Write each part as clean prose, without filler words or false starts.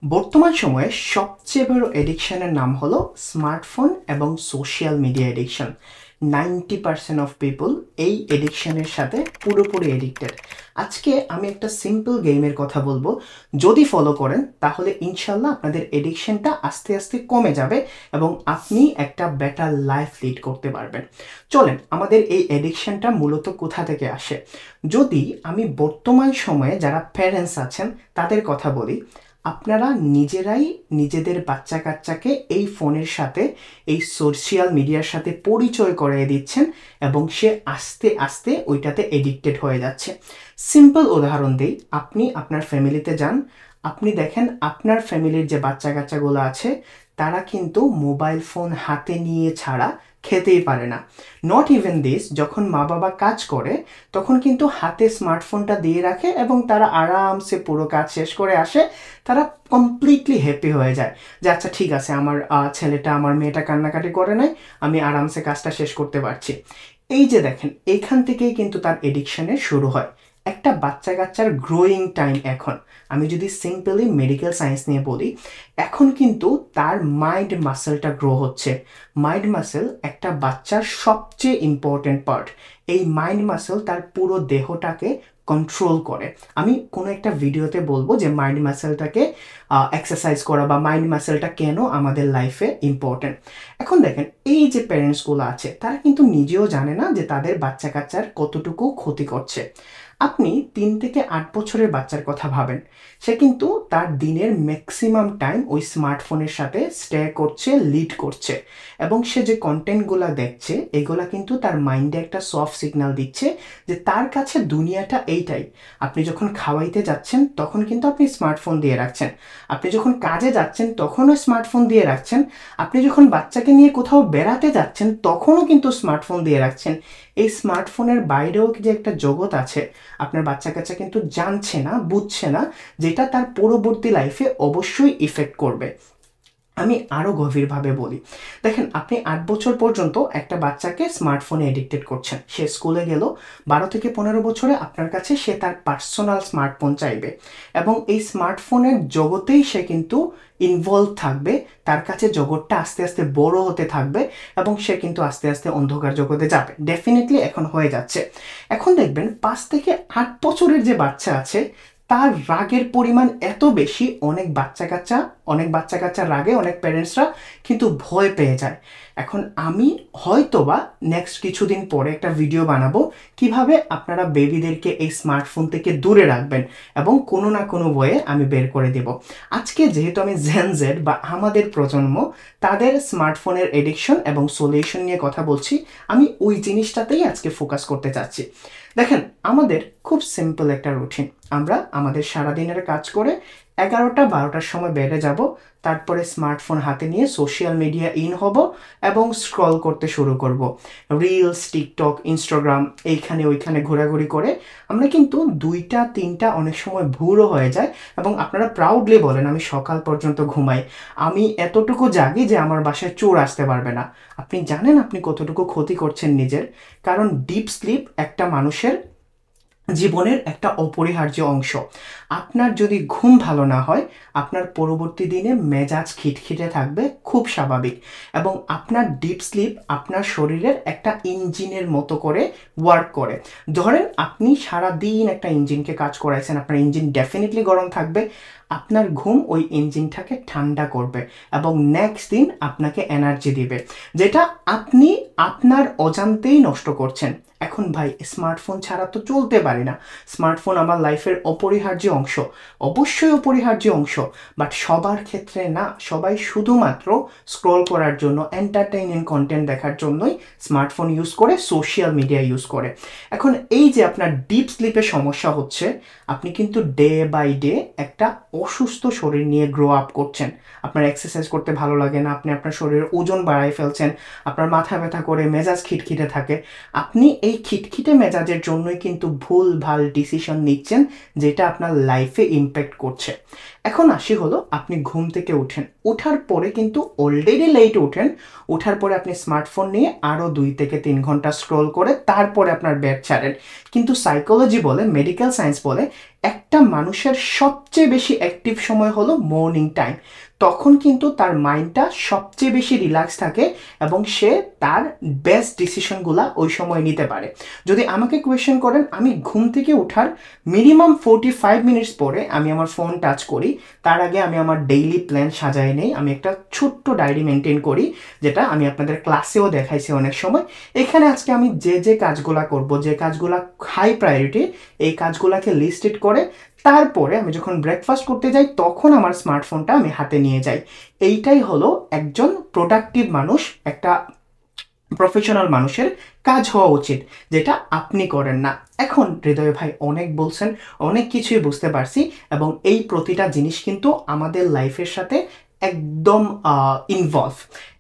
বর্তমান সময়ে সবচেয়ে বড় এডিকশনের নাম হলো স্মার্টফোন এবং social media addiction. 90% of people এই এডিকশনের সাথে পুরোপুরি এডিক্টেড। আজকে আমি একটা সিম্পল গেমের কথা বলবো, যদি ফলো করেন তাহলে ইনশাল্লাহ আপনাদের এডিকশনটা আস্তে আস্তে কমে যাবে এবং আপনি একটা বেটার লাইফ লিড করতে পারবেন। চলেন, আমাদের এই এডিকশনটা মূলত কোথা থেকে আসে। যদি আমি বর্তমান সময়ে যারা প্যারেন্টস আছেন তাদের কথা বলি, আপনারা নিজেরাই নিজেদের বাচ্চা কাচ্চাকে এই ফোনের সাথে, এই সোশ্যাল মিডিয়ার সাথে পরিচয় করিয়ে দিচ্ছেন এবং সে আস্তে আস্তে ওইটাতে এডিক্টেড হয়ে যাচ্ছে। সিম্পল উদাহরণ দিই, আপনি আপনার ফ্যামিলিতে যান, আপনি দেখেন আপনার ফ্যামিলির যে বাচ্চা কাচ্চাগুলো আছে তারা কিন্তু মোবাইল ফোন হাতে নিয়ে ছাড়া খেতেই পারে না। নট ইভেন দিস, যখন মা বাবা কাজ করে তখন কিন্তু হাতে স্মার্টফোনটা দিয়ে রাখে এবং তারা আরামসে পুরো কাজ শেষ করে আসে। তারা কমপ্লিটলি হ্যাপি হয়ে যায় যে আচ্ছা ঠিক আছে, আমার ছেলেটা আমার মেয়েটা কান্নাকাটি করে নাই, আমি আরামসে কাজটা শেষ করতে পারছি। এই যে দেখেন, এইখান থেকেই কিন্তু তার এডিকশনের শুরু হয়। একটা বাচ্চা কাচ্চার গ্রোয়িং টাইম এখন, আমি যদি সিম্পলি মেডিকেল সায়েন্স নিয়ে বলি, এখন কিন্তু তার মাইন্ড মাসেলটা গ্রো হচ্ছে। মাইন্ড মাসেল একটা বাচ্চার সবচেয়ে ইম্পর্টেন্ট পার্ট। এই মাইন্ড মাসেল তার পুরো দেহটাকে কন্ট্রোল করে। আমি কোনো একটা ভিডিওতে বলবো যে মাইন্ড মাসেলটাকে এক্সারসাইজ করা বা মাইন্ড মাসেলটা কেন আমাদের লাইফে ইম্পর্টেন্ট। এখন দেখেন, এই যে প্যারেন্টসগুলো আছে তারা কিন্তু নিজেও জানে না যে তাদের বাচ্চা কাচ্চার কতটুকু ক্ষতি করছে। আপনি 3 থেকে 8 বছরের বাচ্চার কথা ভাবেন, সে কিন্তু তার দিনের ম্যাক্সিমাম টাইম ওই স্মার্টফোনের সাথে স্টে করছে, লিড করছে এবং সে যে কন্টেন্টগুলো দেখছে এগুলা কিন্তু তার মাইন্ডে একটা সফট সিগন্যাল দিচ্ছে যে তার কাছে দুনিয়াটা এইটাই। আপনি যখন খাওয়াইতে যাচ্ছেন তখন কিন্তু আপনি স্মার্টফোন দিয়ে রাখছেন, আপনি যখন কাজে যাচ্ছেন তখনও স্মার্টফোন দিয়ে রাখছেন, আপনি যখন বাচ্চাকে নিয়ে কোথাও বেড়াতে যাচ্ছেন তখনও কিন্তু স্মার্টফোন দিয়ে রাখছেন। এই স্মার্টফোনের বাইরেও যে একটা জগৎ আছে আপনার বাচ্চা কাচ্চা কিন্তু জানছে না, বুঝছে না, যেটা তার পরবর্তী লাইফে অবশ্যই ইফেক্ট করবে। আমি আরও গভীরভাবে বলি, দেখেন আপনি 8 বছর পর্যন্ত একটা বাচ্চাকে স্মার্টফোনে এডিক্টেড করছেন। সে স্কুলে গেল, 12 থেকে 15 বছরে আপনার কাছে সে তার পার্সোনাল স্মার্টফোন চাইবে এবং এই স্মার্টফোনের জগতেই সে কিন্তু ইনভলভ থাকবে। তার কাছে জগৎটা আস্তে আস্তে বড় হতে থাকবে এবং সে কিন্তু আস্তে আস্তে অন্ধকার জগতে যাবে। ডেফিনেটলি এখন হয়ে যাচ্ছে। এখন দেখবেন 5 থেকে 8 বছরের যে বাচ্চা আছে তার রাগের পরিমাণ এত বেশি, অনেক বাচ্চা কাচ্চা রাগে অনেক প্যারেন্টসরা কিন্তু ভয় পেয়ে যায়। এখন আমি হয়তোবা নেক্সট কিছুদিন পরে একটা ভিডিও বানাবো কিভাবে আপনারা বেবিদেরকে এই স্মার্টফোন থেকে দূরে রাখবেন এবং কোনো না কোনো ওয়ে আমি বের করে দেব। আজকে যেহেতু আমি জেন জেড বা আমাদের প্রজন্ম, তাদের স্মার্টফোনের এডিকশন এবং সলিউশন নিয়ে কথা বলছি, আমি ওই জিনিসটাতেই আজকে ফোকাস করতে চাচ্ছি। দেখেন, আমাদের খুব সিম্পল একটা রুটিন। আমরা আমাদের সারাদিনের কাজ করে 11টা-12টার সময় বেডে যাব, তারপরে স্মার্টফোন হাতে নিয়ে সোশ্যাল মিডিয়া ইন হব এবং স্ক্রল করতে শুরু করব। রিলস, টিকটক, ইনস্টাগ্রাম, এইখানে ওইখানে ঘোরাঘুরি করে আমরা কিন্তু 2টা-3টা অনেক সময় ভোরও হয়ে যায় এবং আপনারা প্রাউডলি বলেন আমি সকাল পর্যন্ত ঘুমাই, আমি এতটুকু জাগি যে আমার বাসায় চোর আসতে পারবে না। আপনি জানেন আপনি কতটুকু ক্ষতি করছেন নিজের, কারণ ডিপ স্লিপ একটা মানুষের জীবনের একটা অপরিহার্য অংশ। আপনার যদি ঘুম ভালো না হয় আপনার পরবর্তী দিনে মেজাজ খিটখিটে থাকবে, খুব স্বাভাবিক। এবং আপনার ডিপ স্লিপ আপনার শরীরের একটা ইঞ্জিনের মতো করে ওয়ার্ক করে। ধরেন আপনি সারা দিন একটা ইঞ্জিনকে কাজ করাইছেন, আপনার ইঞ্জিন ডেফিনেটলি গরম থাকবে, আপনার ঘুম ওই ইঞ্জিনটাকে ঠান্ডা করবে এবং নেক্সট দিন আপনাকে এনার্জি দিবে, যেটা আপনি আপনার অজান্তেই নষ্ট করছেন। এখন ভাই, স্মার্টফোন ছাড়া তো চলতে পারি না, স্মার্টফোন আমার লাইফের অপরিহার্য অংশ, অবশ্যই অপরিহার্য অংশ, বাট সবার ক্ষেত্রে না। সবাই শুধুমাত্র স্ক্রল করার জন্য, এন্টারটেইনিং কন্টেন্ট দেখার জন্যই স্মার্টফোন ইউজ করে, সোশ্যাল মিডিয়া ইউজ করে। এখন এই যে আপনার ডিপ স্লিপের সমস্যা হচ্ছে, আপনি কিন্তু ডে বাই ডে একটা অসুস্থ শরীর নিয়ে গ্রো আপ করছেন। আপনার এক্সারসাইজ করতে ভালো লাগে না, আপনি আপনার শরীরের ওজন বাড়ায় ফেলছেন, আপনার মাথা ব্যথা করে, মেজাজ খিটখিটে থাকে। আপনি এই খিটখিটে মেজাজের জন্যই কিন্তু ভুল ভাল ডিসিশন নিচ্ছেন, যেটা আপনার লাইফে ইম্প্যাক্ট করছে। এখন আসি হলো আপনি ঘুম থেকে উঠেন, উঠার পরে কিন্তু অলরেডি লেট উঠেন, উঠার পরে আপনি স্মার্টফোন নিয়ে আরও 2 থেকে 3 ঘন্টা স্ক্রল করে তারপরে আপনার বেড ছাড়েন। কিন্তু সাইকোলজি বলে, মেডিকেল সায়েন্স বলে, একটা মানুষের সবচেয়ে বেশি অ্যাক্টিভ সময় হলো মর্নিং টাইম। তখন কিন্তু তার মাইন্ডটা সবচেয়ে বেশি রিল্যাক্স থাকে এবং সে তার বেস্ট ডিসিশনগুলো ওই সময় নিতে পারে। যদি আমাকে কোয়েশ্চেন করেন, আমি ঘুম থেকে ওঠার মিনিমাম 45 মিনিটস পরে আমি আমার ফোন টাচ করি। তার আগে আমি আমার ডেইলি প্ল্যান সাজাই নেই, আমি একটা ছোট্ট ডায়েরি মেনটেন করি, যেটা আমি আপনাদের ক্লাসেও দেখাইছি অনেক সময়। এখানে আজকে আমি যে কাজগুলা করব, যে কাজগুলা হাই প্রায়োরিটি, এই কাজগুলাকে লিস্টেড করে তারপরে আমি যখন ব্রেকফাস্ট করতে যাই তখন আমার স্মার্টফোনটা আমি হাতে নিয়ে যাই। এইটাই হলো একজন প্রোডাক্টিভ মানুষ, একটা প্রফেশনাল মানুষের কাজ হওয়া উচিত, যেটা আপনি করেন না। এখন হৃদয় ভাই অনেক বলছেন, অনেক কিছুই বুঝতে পারছি, এবং এই প্রতিটা জিনিস কিন্তু আমাদের লাইফের সাথে একদম ইনভলভ।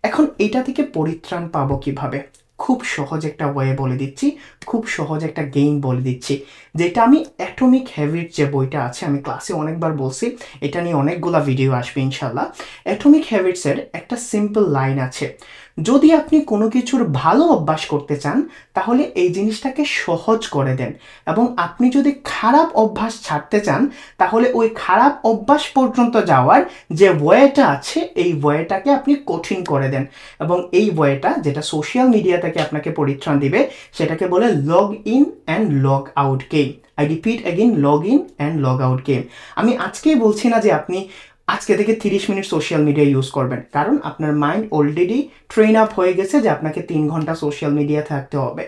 এখন এইটা থেকে পরিত্রাণ পাবো কিভাবে? খুব সহজ একটা ওয়ে বলে দিচ্ছি, খুব সহজ একটা গেম বলে দিচ্ছি, যেটা আমি অ্যাটমিক হ্যাবিট যে বইটা আছে, আমি ক্লাসে অনেকবার বলছি, এটা নিয়ে অনেকগুলা ভিডিও আসবে ইনশাল্লাহ। অ্যাটমিক হ্যাবিটসের একটা সিম্পল লাইন আছে, যদি আপনি কোনো কিছুর ভালো অভ্যাস করতে চান তাহলে এই জিনিসটাকে সহজ করে দেন, এবং আপনি যদি খারাপ অভ্যাস ছাড়তে চান তাহলে ওই খারাপ অভ্যাস পর্যন্ত যাওয়ার যে ওয়েটা আছে এই ওয়েটাকে আপনি কঠিন করে দেন। এবং এই ওয়েটা, যেটা সোশ্যাল মিডিয়া থেকে আপনাকে পরিত্রাণ দিবে, সেটাকে বলে log in and log out game. I repeat again, log in and log out game. আমি আজকেই বলছি না যে আপনি আজকে থেকে 30 মিনিট সোশ্যাল মিডিয়া ইউজ করবেন, কারণ আপনার মাইন্ড অলরেডি ট্রেন আপ হয়ে গেছে যে আপনাকে 3 ঘন্টা সোশ্যাল মিডিয়া থাকতে হবে।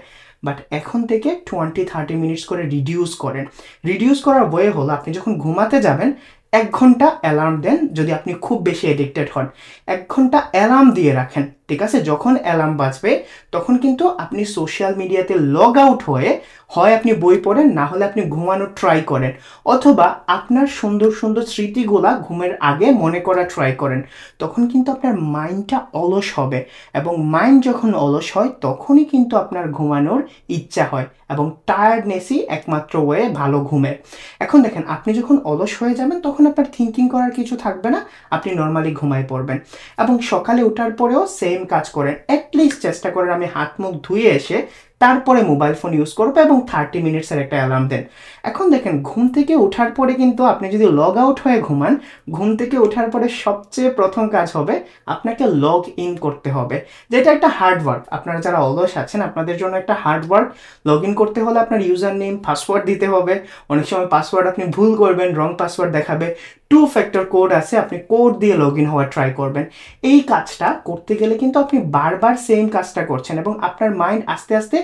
বাট এখন থেকে 20-30 মিনিটস করে রিডিউস করেন। রিডিউস করার ওয়ে হলো, আপনি যখন ঘুমাতে যাবেন 1 ঘন্টা অ্যালার্ম দেন, যদি আপনি খুব বেশি এডিক্টেড হন 1 ঘন্টা অ্যালার্ম দিয়ে রাখেন, ঠিক আছে? যখন অ্যালার্ম বাজবে তখন কিন্তু আপনি সোশ্যাল মিডিয়াতে লগ আউট হয়ে হয় আপনি বই পড়েন, না হলে আপনি ঘুমানোর ট্রাই করেন, অথবা আপনার সুন্দর সুন্দর স্মৃতিগুলা ঘুমের আগে মনে করা ট্রাই করেন। তখন কিন্তু আপনার মাইন্ডটা অলস হবে, এবং মাইন্ড যখন অলস হয় তখনই কিন্তু আপনার ঘুমানোর ইচ্ছা হয়, এবং টায়ার্ডনেসই একমাত্র ওয়ে ভালো ঘুমের। এখন দেখেন, আপনি যখন অলস হয়ে যাবেন তখন আপনার থিঙ্কিং করার কিছু থাকবে না, আপনি নর্মালি ঘুমায় পড়বেন। এবং সকালে ওঠার পরেও সেম কাজ করেন, অ্যাটলিস্ট চেষ্টা করেন আমি হাত মুখ ধুয়ে এসে তারপরে মোবাইল ফোন ইউজ করবো, এবং 30 মিনিটসের একটা অ্যালার্ম দেন। এখন দেখেন, ঘুম থেকে ওঠার পরে কিন্তু আপনি যদি লগ আউট হয়ে ঘুমান, ঘুম থেকে ওঠার পরে সবচেয়ে প্রথম কাজ হবে আপনাকে লগ ইন করতে হবে, যেটা একটা হার্ড ওয়ার্ক। আপনারা যারা অলস আছেন আপনাদের জন্য একটা হার্ড ওয়ার্ক। লগ ইন করতে হলে আপনার ইউজার নেম, পাসওয়ার্ড দিতে হবে। অনেক সময় পাসওয়ার্ড আপনি ভুল করবেন, রং পাসওয়ার্ড দেখাবে। 2 ফ্যাক্টর কোড আছে, আপনি কোড দিয়ে লগ ইন হওয়ার ট্রাই করবেন। এই কাজটা করতে গেলে কিন্তু আপনি বারবার সেম কাজটা করছেন, এবং আপনার মাইন্ড আস্তে আস্তে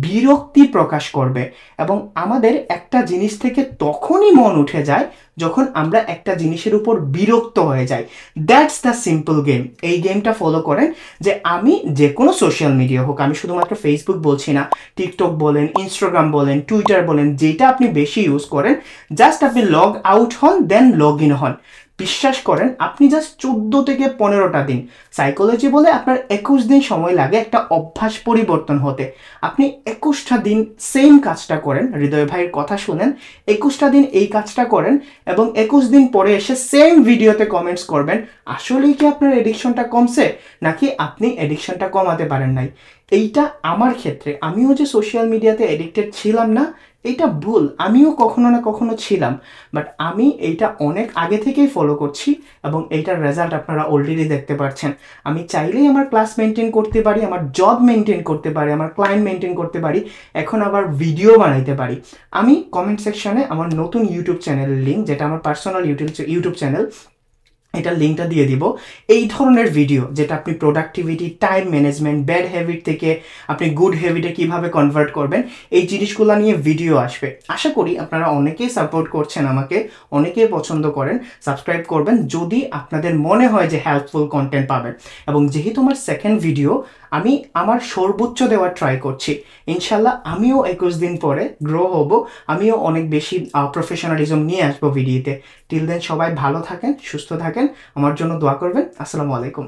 বিরক্তি প্রকাশ করবে। এবং আমাদের একটা জিনিস থেকে তখনই মন উঠে যায় যখন আমরা একটা জিনিসের উপর বিরক্ত হয়ে যাই। That's the simple game. এই গেমটা ফলো করেন, যে আমি যে কোনো সোশ্যাল মিডিয়া হোক, আমি শুধুমাত্র ফেসবুক বলছি না, টিকটক বলেন, ইনস্টাগ্রাম বলেন, টুইটার বলেন, যেটা আপনি বেশি ইউজ করেন, জাস্ট আপনি লগ আউট হন, দেন লগ ইন হন। বিশ্বাস করেন, আপনি জাস্ট 14 থেকে 15টা দিন, সাইকোলজি বলে আপনার 21 দিন সময় লাগে একটা অভ্যাস পরিবর্তন হতে। আপনি 21টা দিন সেম কাজটা করেন, হৃদয় ভাইয়ের কথা শুনেন, 21টা দিন এই কাজটা করেন, এবং 21 দিন পরে এসে সেম ভিডিওতে কমেন্টস করবেন আসলেই কি আপনার এডিকশনটা কমছে, নাকি আপনি এডিকশনটা কমাতে পারেন নাই। এইটা আমার ক্ষেত্রে, আমিও যে সোশ্যাল মিডিয়াতে এডিক্টেড ছিলাম না, এটা ভুল, আমিও কখনো না কখনো ছিলাম, বাট আমি এইটা অনেক আগে থেকেই ফলো করছি, এবং এইটার রেজাল্ট আপনারা অলরেডি দেখতে পাচ্ছেন। আমি চাইলেই আমার ক্লাস মেনটেন করতে পারি, আমার জব মেনটেন করতে পারি, আমার ক্লায়েন্ট মেনটেন করতে পারি, এখন আবার ভিডিও বানাইতে পারি। আমি কমেন্ট সেকশনে আমার নতুন ইউটিউব চ্যানেলের লিঙ্ক, যেটা আমার পার্সোনাল ইউটিউব চ্যানেল, এটার লিঙ্কটা দিয়ে দিব। এই ধরনের ভিডিও, যেটা আপনি productivity, time management, bad habit থেকে আপনি গুড হ্যাবিটে কিভাবে কনভার্ট করবেন, এই জিনিসগুলো নিয়ে ভিডিও আসবে। আশা করি আপনারা অনেকেই সাপোর্ট করছেন আমাকে, অনেকেই পছন্দ করেন, সাবস্ক্রাইব করবেন যদি আপনাদের মনে হয় যে হেল্পফুল কন্টেন্ট পাবেন। এবং যেহেতু আমার সেকেন্ড ভিডিও, আমি আমার সর্বোচ্চ দেওয়ার ট্রাই করছি। ইনশাল্লাহ আমিও 21 দিন পরে গ্রো হব, আমিও অনেক বেশি প্রফেশনালিজম নিয়ে আসবো ভিডিওতে। টিল দেন সবাই ভালো থাকেন, সুস্থ থাকেন, আমার জন্য দোয়া করবেন। আসসালামু আলাইকুম।